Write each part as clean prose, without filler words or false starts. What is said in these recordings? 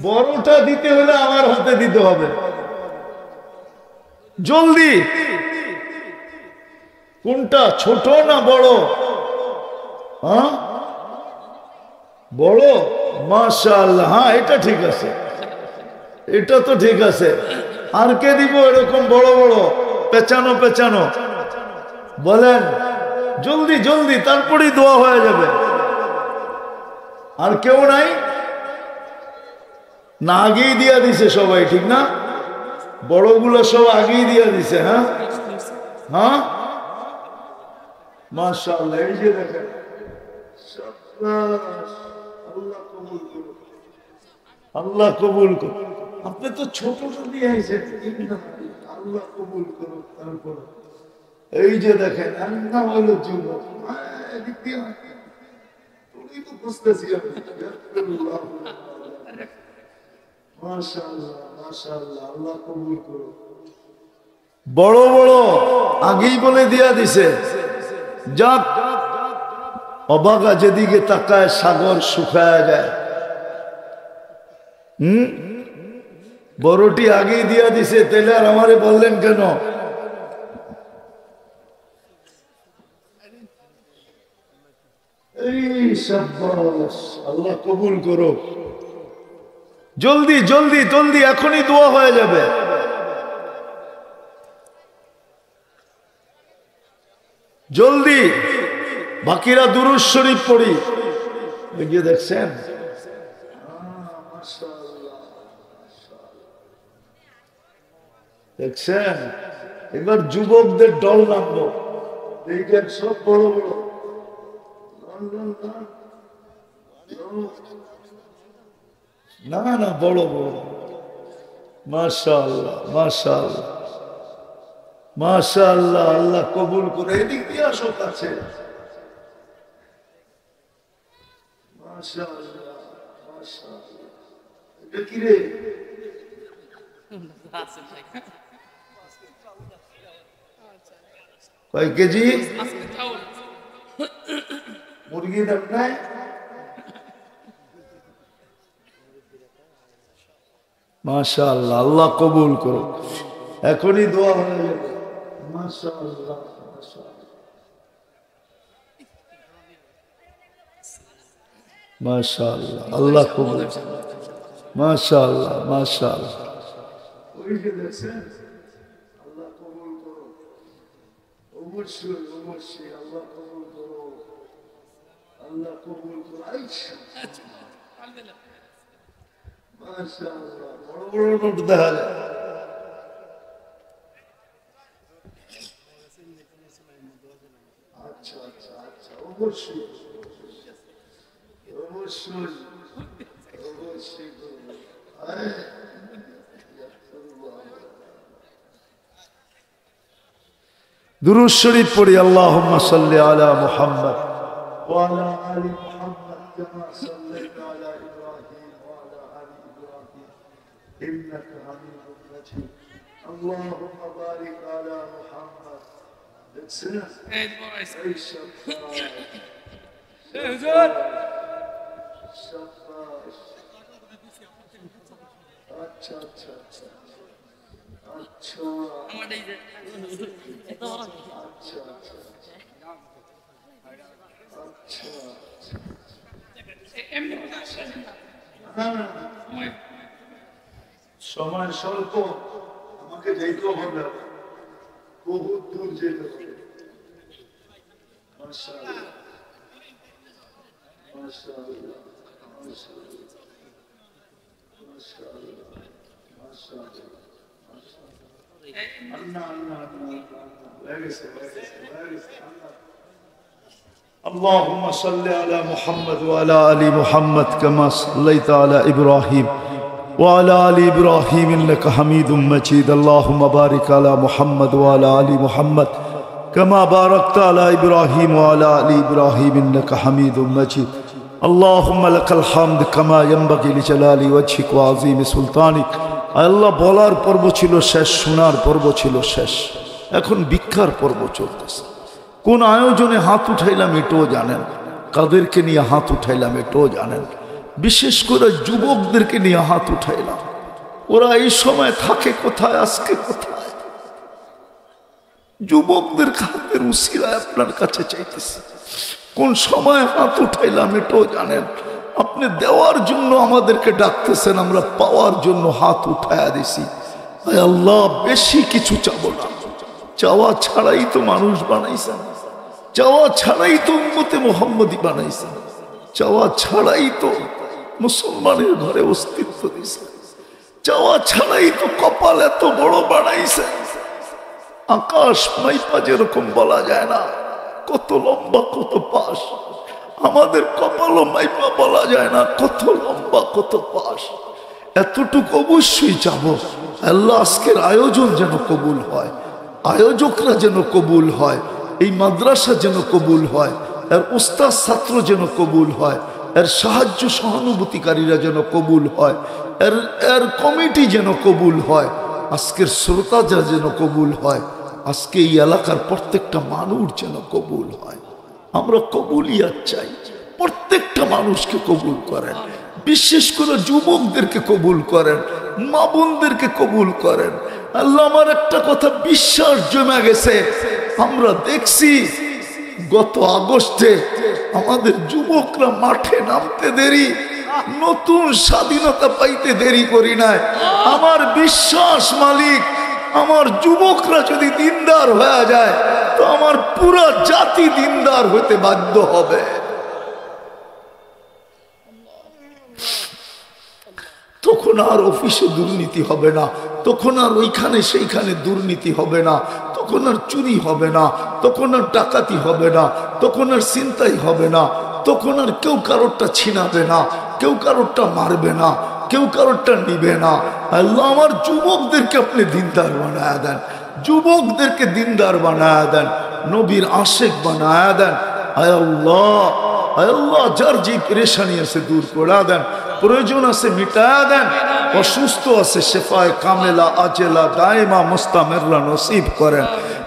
বড়টা দিতে হলে আমার হাতে দিতে হবে জলদি। কোনটা, ছোট না বড়? হ্যাঁ বড়, মাশাআল্লাহ। হ্যাঁ এটা ঠিক আছে, এটা তো ঠিক আছে। আর কে দিব এরকম বড় বড় পেঁচানো পেঁচানো? বলেন জলদি জলদি, তারপরেই দোয়া হয়ে যাবে। আর কেউ নাই না? আগেই দিয়া দিছে সবাই, ঠিক না? বড়গুলো সব আগেই দিয়া দিছে। হ্যাঁ হ্যাঁ মাশাআল্লাহ। এই যে দেখেন, আল্লাহ কবুল করুন, আল্লাহ কবুল করুন। আপনি তো ছোটটা দিয়ে আইছেন, আল্লাহ কবুল করুন। তারপর এই যে দেখেন, আল্লাহ হলো যুবক, তো বুঝতেছি মাশাআল্লাহ মাশাআল্লাহ, আল্লাহ কবুল করুন। বড় বড় আগেই বলে দিয়া দিছে। যাক, অবাগা যেদিকে তাকায় সাগর শুকায় যায়। বড়টি আগেই দিয়া দিছে, তাহলে আর আমারে বললেন কেন? এই শাবাশ, আল্লাহ কবুল করো। জলদি জলদি জলদি, এখনই দোয়া হয়ে যাবে। জলদি, বাকিরা দুরূদ শরীফ পড়ি। গিয়ে দেখছেন, দেখছেন এবার যুবকদের দল নামবো। এইখান সব বড় বড়, না না বড় বড়। মাশাআল্লাহ মাশাআল্লাহ মাশাআল্লাহ, আল্লাহ কবুল করে। এদিক দিয়ে আসো কাছে। মাশাআল্লাহ মাশাআল্লাহ। এটা কি রে? কয় কেজি মুরগি দাম নাই? মাশাআল্লাহ, আল্লাহ কবুল করো। এখনই দোয়া হয়ে যাবে। মাশাআল্লাহ মাশাআল্লাহ, আল্লাহ কবুল। মাশাআল্লাহ মাশাআল্লাহ। ওই যে দেখছেন, আল্লাহ কবুল করো। অবশ্যই অবশ্যই আল্লাহ কবুল করো, আল্লাহ কবুল করো। মাশাআল্লাহ, বড় বড় নোট দেখা যায়। আচ্ছা আচ্ছা আচ্ছা, অবশ্যই অবশ্যই অবশ্যই। দুরূদ শরীফ পড়ি। আল্লাহুম্মা সাল্লি আলা মুহাম্মদ ওয়া আলা আলি মুহাম্মদ কামা সাল্লাইতা আলা ইব্রাহিম ওয়া আলা আলি ইব্রাহিম ইন্নাকা হামিদুম মাজিদ। আল্লাহুম্মা বারিক আলা মুহাম্মদ। দেখছেন এই দোয়া আছে। এই শাবাশ হুজুর, শাবাশ। আচ্ছা আচ্ছা আচ্ছা আচ্ছা আমাদের এই যে আচ্ছা আচ্ছা আচ্ছা এমনি সময় স্বল্প, আমাকে যাইতেও হবে, বহুত দূর যেতে হবে। মাশাআল্লাহ মাশাআল্লাহ মাশাআল্লাহ মাশাআল্লাহ মাশাআল্লাহ। اللهم صل على محمد وعلى آل محمد كما صليت على إبراهيم وعلى آل إبراهيم إنك حميد مجيد. اللهم بارك على محمد وعلى آل محمد كما باركت على إبراهيم وعلى آل إبراهيم إنك حميد مجيد. اللهم لك الحمد كما ينبغي لجلال وجهك وعظيم سلطانك. আল্লাহ বলার পর্ব ছিল শেষ, শোনার পর্ব ছিল শেষ, এখন ভিক্ষার পর্ব চলতেছে। কোন আয়োজনে হাত উঠাইলাম এটাও জানেন, কাদেরকে নিয়ে হাত উঠাইলাম এটাও জানেন, বিশেষ করে যুবকদেরকে নিয়ে হাত উঠাইলাম। ওরা এই সময় থাকে কোথায়, আজকে কোথায়? যুবকদের হাতের উসিলায় আপনার কাছে চাইতেছি। কোন সময় হাত উঠাইলাম এটাও জানেন। আপনি দেওয়ার জন্য আমাদেরকে ডাকতেছেন, আমরা পাওয়ার জন্য হাত উঠায়া দিছি। আল্লাহ বেশি কিছু চাবো না, চাওয়া ছাড়াই তো মানুষ বানাইছেন, চাওয়া ছাড়াই তো উম্মতে মুহাম্মদী বানাইছেন, চাওয়া ছাড়াই তো মুসলমানের ঘরে অস্তিত্ব দিয়েছে, চাওয়া ছাড়াই তো কপাল এত বড় বানাইছেন। আকাশ মাইপা যেরকম বলা যায় না, কত লম্বা কত পাশ, আমাদের কপালও মাইপা বলা যায় না, কত লম্বা কত পাশ। এতটুকু অবশ্যই চাবো আল্লাহ আজকের আয়োজন যেন কবুল হয়, আয়োজকরা যেন কবুল হয়, এই মাদ্রাসা যেন কবুল হয়, এর উস্তাদ ছাত্র যেন কবুল হয়, এর সাহায্য সহানুভূতিকারীরা যেন কবুল হয়, এর কমিটি যেন কবুল হয়, আজকের শ্রোতারা যেন কবুল হয়, আজকে এই এলাকার প্রত্যেকটা মানুষ যেন কবুল হয়। আমরা কবুলিয়াত চাই, প্রত্যেকটা মানুষকে কবুল করেন, বিশেষ করে যুবকদেরকে কবুল করেন, মা বোনদেরকে কবুল করেন। আল্লাহ আমার একটা কথা বিশ্বাস জমে গেছে, আমরা দেখছি গত আগস্টে আমাদের যুবকরা মাঠে নামতে দেরি, নতুন স্বাধীনতা পাইতে দেরি করি নাই। আমার বিশ্বাস মালিক, আমার যুবকরা যদি দিনদার হয়ে যায় তো আমার পুরা জাতি দিনদার হতে বাধ্য হবে। তখন আর অফিসে দুর্নীতি হবে না, তখন আর ওইখানে সেইখানে দুর্নীতি হবে না, তখন আর চুরি হবে না, তখন আর ডাকাতি হবে না, তখন আর ছিনতাই হবে না, তখন আর কেউ কারোরটা ছিনাবে না, কেউ কারোরটা মারবে না, কেউ কারোরটা নিবে না। আল্লাহ আমার যুবকদেরকে আপনি দিনদার বানায়া দেন, যুবকদেরকে দিনদার বানায়া দেন, নবীর আশেক বানায়া দেন। আয় আল্লাহ, আয় আল্লাহ যার যে পেরেশানি আছে দূর করে দেন, প্রয়োজন আছে মিটায়া দেন, অসুস্থ আছে শেফায়ে কামেলা আজেলা দায়মা মুস্তামেররা নসিব করেন,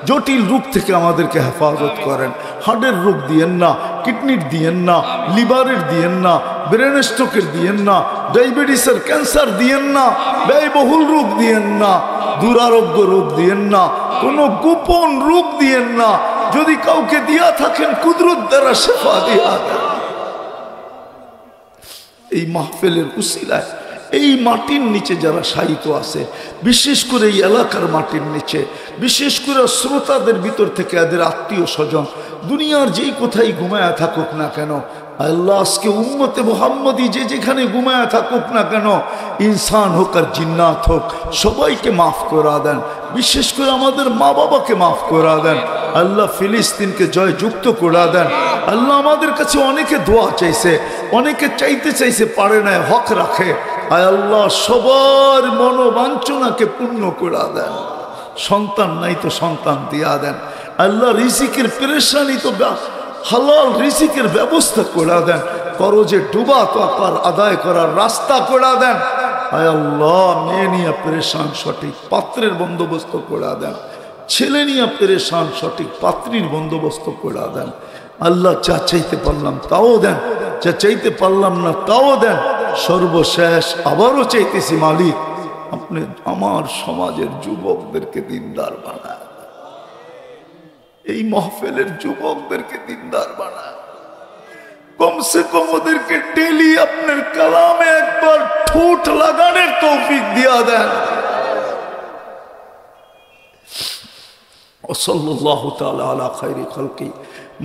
জটিল রোগ থেকে আমাদেরকে হেফাজত করেন। হার্টের রোগ দিয়েন না, কিডনির দিয়েন না, লিভারের দিয়েন না, ব্রেন স্ট্রোকের দিয়েন না, ডায়াবেটিসের ক্যান্সার দিয়েন না, ব্যয়বহুল রোগ দিয়েন না, দুরারোগ্য রোগ দিয়েন না, কোনো গোপন রোগ দিয়েন না। যদি কাউকে দিয়া থাকেন কুদরত দ্বারা শেফা দিয়া দেন। এই মাহফিলের উসিলায় এই মাটির নিচে যারা শায়িত আছে, বিশেষ করে এই এলাকার মাটির নিচে, বিশেষ করে শ্রোতাদের ভিতর থেকে এদের আত্মীয় স্বজন দুনিয়ার যেই কোথায় ঘুমায়া থাকুক না কেন, আল্লাহ আজকে উম্মতে মুহাম্মদী যে যেখানে ঘুমায়া থাকুক না কেন, ইনসান হোক আর জিন্নাত হোক, সবাইকে মাফ করা দেন। বিশেষ করে আমাদের মা বাবাকে মাফ করা দেন। আল্লাহ ফিলিস্তিনকে জয়যুক্ত করা দেন। আল্লাহ আমাদের কাছে অনেকে দোয়া চাইছে, অনেকে চাইতে চাইছে পারে না, হক রাখে। আয় আল্লাহ সবার মনোবাঞ্ছনাকে পূর্ণ করা দেন। সন্তান নাই তো সন্তান দিয়া দেন। আল্লাহ রিজিকের পেরেশানি তো হালাল রিজিকের ব্যবস্থা করে দেন। করজে ডুবা তো আকার আদায় করার রাস্তা করে দেন। আয় আল্লাহ মেয়ে নিয়ে পেরেশান, সঠিক পাত্রের বন্দোবস্ত করে দেন। ছেলে নিয়ে পেরেশান, সঠিক পাত্রীর বন্দোবস্ত করে দেন। আল্লাহ যা চাইতে পারলাম তাও দেন, যা চাইতে পারলাম না তাও দেন। সর্বশেষ আবারও চাইতেছি মালিক, আপনি আমার সমাজের যুবকদেরকে দিনদার বানায়, এই মাহফিলের যুবকদেরকে দিনদার বানায়। কমসে কম ওদেরকে ডেলি আপনার কালামে একবার ঠোঁট লাগানোর তৌফিক দিয়া দেন। ওয়াসাল্লাল্লাহু তাআলা আলা খায়রি খালকি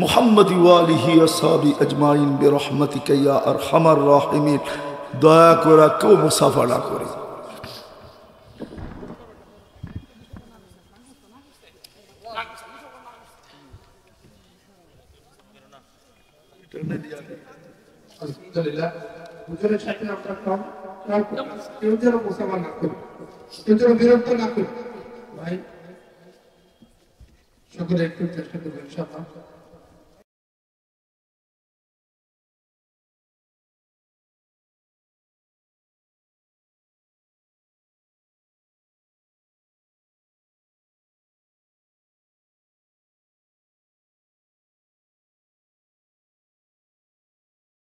মুহাম্মদ ওয়া আলিহি ওয়া সাহবি আজমাইন বিরহমাতিকা ইয়া আরহামার রাহিমিন। দয়া করে কেউ মুসাফা না করে। আলহামদুলিল্লাহ, হুজুরের সাথে আমরা কম কেউ যেন মুসাফা না করি, কেউ যেন বিরক্ত না করি। ভাই সকলে একটু চেষ্টা করবেন ইনশাআল্লাহ।